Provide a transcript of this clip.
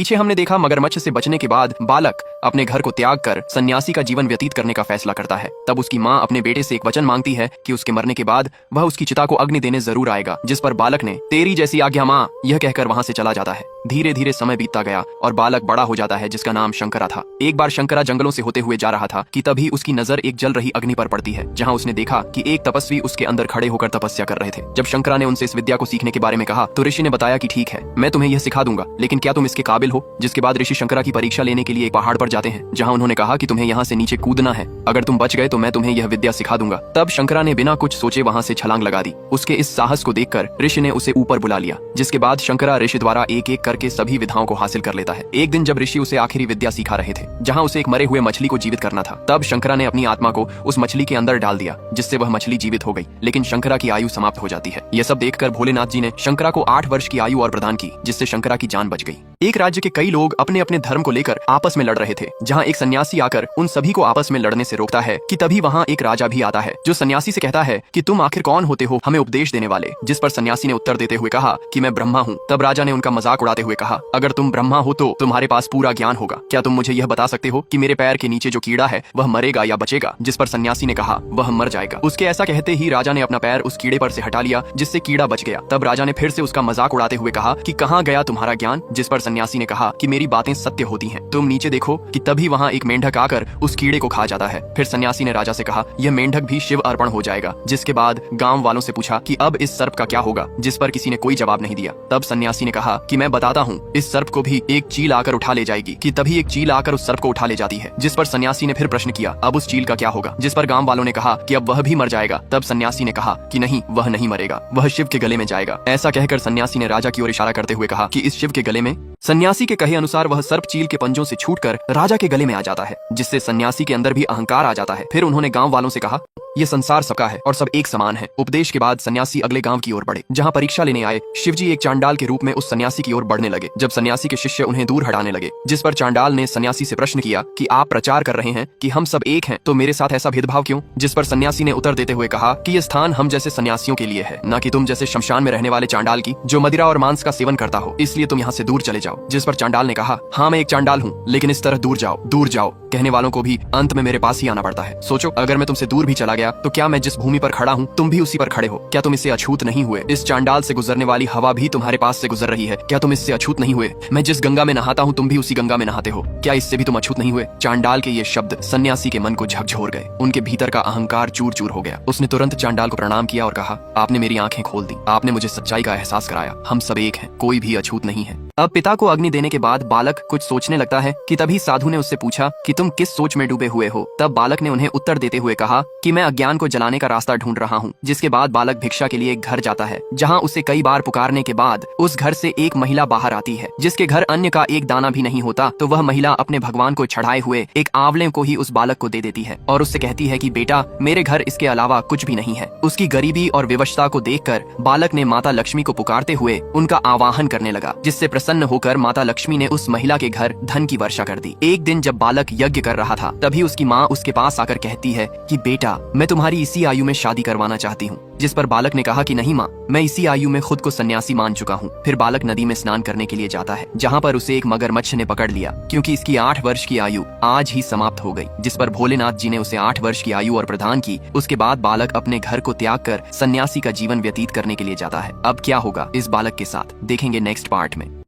पीछे हमने देखा मगरमच्छ से बचने के बाद बालक अपने घर को त्याग कर सन्यासी का जीवन व्यतीत करने का फैसला करता है। तब उसकी माँ अपने बेटे से एक वचन मांगती है कि उसके मरने के बाद वह उसकी चिता को अग्नि देने जरूर आएगा, जिस पर बालक ने तेरी जैसी आज्ञा माँ यह कहकर वहाँ से चला जाता है। धीरे धीरे समय बीतता गया और बालक बड़ा हो जाता है, जिसका नाम शंकरा था। एक बार शंकरा जंगलों से होते हुए जा रहा था कि तभी उसकी नजर एक जल रही अग्नि पर पड़ती है, जहाँ उसने देखा कि एक तपस्वी उसके अंदर खड़े होकर तपस्या कर रहे थे। जब शंकरा ने उनसे इस विद्या को सीखने के बारे में कहा तो ऋषि ने बताया कि ठीक है, मैं तुम्हें यह सिखा दूंगा, लेकिन क्या तुम इसके काबिल हो। जिसके बाद ऋषि शंकरा की परीक्षा लेने के लिए एक पहाड़ पर जाते हैं, जहाँ उन्होंने कहा कि तुम्हें यहाँ से नीचे कूदना है, अगर तुम बच गए तो मैं तुम्हें यह विद्या सिखा दूंगा। तब शंकरा ने बिना कुछ सोचे वहाँ से छलांग लगा दी। उसके इस साहस को देखकर ऋषि ने उसे ऊपर बुला लिया, जिसके बाद शंकरा ऋषि द्वारा एक एक करके सभी विधाओं को हासिल कर लेता है। एक दिन जब ऋषि उसे आखिरी विद्या सिखा रहे थे, जहाँ उसे एक मरे हुए मछली को जीवित करना था, तब शंकरा ने अपनी आत्मा को उस मछली के अंदर डाल दिया, जिससे वह मछली जीवित हो गई, लेकिन शंकरा की आयु समाप्त हो जाती है। यह सब देखकर भोलेनाथ जी ने शंकरा को 8 वर्ष की आयु और प्रदान की, जिससे शंकरा की जान बच गई। एक राज्य के कई लोग अपने अपने धर्म को लेकर आपस में लड़ रहे थे, जहाँ एक सन्यासी आकर उन सभी को आपस में लड़ने से रोकता है कि तभी वहाँ एक राजा भी आता है, जो सन्यासी से कहता है कि तुम आखिर कौन होते हो हमें उपदेश देने वाले। जिस पर सन्यासी ने उत्तर देते हुए कहा कि मैं ब्रह्मा हूँ। तब राजा ने उनका मजाक उड़ाते हुए कहा, अगर तुम ब्रह्मा हो तो तुम्हारे पास पूरा ज्ञान होगा, क्या तुम मुझे यह बता सकते हो कि मेरे पैर के नीचे जो कीड़ा है वह मरेगा या बचेगा। जिस पर सन्यासी ने कहा वह मर जाएगा। उसके ऐसा कहते ही राजा ने अपना पैर उस कीड़े पर से हटा लिया, जिससे कीड़ा बच गया। तब राजा ने फिर से उसका मजाक उड़ाते हुए कहा कि कहाँ गया तुम्हारा ज्ञान। जिस पर सन्यासी ने कहा कि मेरी बातें सत्य होती हैं, तुम नीचे देखो कि तभी वहाँ एक मेंढक आकर उस कीड़े को खा जाता है। फिर सन्यासी ने राजा से कहा यह मेंढक भी शिव अर्पण हो जाएगा। जिसके बाद गांव वालों से पूछा कि अब इस सर्प का क्या होगा, जिस पर किसी ने कोई जवाब नहीं दिया। तब सन्यासी ने कहा कि मैं बताता हूँ, इस सर्प को भी एक चील आकर उठा ले जाएगी। कि तभी एक चील आकर उस सर्प को उठा ले जाती है। जिस पर सन्यासी ने फिर प्रश्न किया अब उस चील का क्या होगा, जिस पर गांव वालों ने कहा कि अब वह भी मर जाएगा। तब सन्यासी ने कहा कि नहीं, वह नहीं मरेगा, वह शिव के गले में जाएगा। ऐसा कहकर सन्यासी ने राजा की ओर इशारा करते हुए कहा कि इस शिव के गले में। सन्यासी के कहे अनुसार वह सर्प चील के पंजों से छूटकर राजा के गले में आ जाता है, जिससे सन्यासी के अंदर भी अहंकार आ जाता है। फिर उन्होंने गांव वालों से कहा ये संसार सबका है और सब एक समान है। उपदेश के बाद सन्यासी अगले गांव की ओर बढ़े, जहां परीक्षा लेने आए शिवजी एक चांडाल के रूप में उस सन्यासी की ओर बढ़ने लगे। जब सन्यासी के शिष्य उन्हें दूर हटाने लगे, जिस पर चांडाल ने सन्यासी से प्रश्न किया कि आप प्रचार कर रहे हैं कि हम सब एक हैं, तो मेरे साथ ऐसा भेदभाव क्यों। जिस पर सन्यासी ने उत्तर देते हुए कहा कि यह स्थान हम जैसे सन्यासियों के लिए है, न कि तुम जैसे शमशान में रहने वाले चांडाल की, जो मदिरा और मांस का सेवन करता हो, इसलिए तुम यहाँ से दूर चले जाओ। जिस पर चांडाल ने कहा हाँ मैं एक चांडाल हूँ, लेकिन इस तरह दूर जाओ दूर जाओ कहने वालों को भी अंत में मेरे पास ही आना पड़ता है। सोचो अगर मैं तुमसे दूर भी चला गया तो क्या मैं जिस भूमि पर खड़ा हूँ तुम भी उसी पर खड़े हो, क्या तुम इससे अछूत नहीं हुए। इस चांडाल से गुजरने वाली हवा भी तुम्हारे पास से गुजर रही है, क्या तुम इससे अछूत नहीं हुए। मैं जिस गंगा में नहाता हूँ तुम भी उसी गंगा में नहाते हो, क्या इससे भी तुम अछूत नहीं हुए। चांडाल के ये शब्द सन्यासी के मन को झकझोर गए, उनके भीतर का अहंकार चूर चूर हो गया। उसने तुरंत चांडाल को प्रणाम किया और कहा आपने मेरी आंखें खोल दी, आपने मुझे सच्चाई का एहसास कराया, हम सब एक हैं, कोई भी अछूत नहीं है। अब पिता को अग्नि देने के बाद बालक कुछ सोचने लगता है कि तभी साधु ने उससे पूछा कि तुम किस सोच में डूबे हुए हो। तब बालक ने उन्हें उत्तर देते हुए कहा कि मैं अज्ञान को जलाने का रास्ता ढूंढ रहा हूँ। जिसके बाद बालक भिक्षा के लिए एक घर जाता है, जहाँ उसे कई बार पुकारने के बाद उस घर से एक महिला बाहर आती है, जिसके घर अन्न का एक दाना भी नहीं होता। तो वह महिला अपने भगवान को चढ़ाए हुए एक आंवले को ही उस बालक को दे देती है और उससे कहती है कि बेटा मेरे घर इसके अलावा कुछ भी नहीं है। उसकी गरीबी और विवशता को देखकर बालक ने माता लक्ष्मी को पुकारते हुए उनका आवाहन करने लगा, जिससे प्रसन्न होकर माता लक्ष्मी ने उस महिला के घर धन की वर्षा कर दी। एक दिन जब बालक यज्ञ कर रहा था, तभी उसकी माँ उसके पास आकर कहती है कि बेटा मैं तुम्हारी इसी आयु में शादी करवाना चाहती हूँ। जिस पर बालक ने कहा कि नहीं माँ, मैं इसी आयु में खुद को सन्यासी मान चुका हूँ। फिर बालक नदी में स्नान करने के लिए जाता है, जहाँ पर उसे एक मगरमच्छ ने पकड़ लिया, क्योंकि इसकी 8 वर्ष की आयु आज ही समाप्त हो गई। जिस पर भोलेनाथ जी ने उसे 8 वर्ष की आयु और प्रदान की। उसके बाद बालक अपने घर को त्याग कर सन्यासी का जीवन व्यतीत करने के लिए जाता है। अब क्या होगा इस बालक के साथ, देखेंगे नेक्स्ट पार्ट में।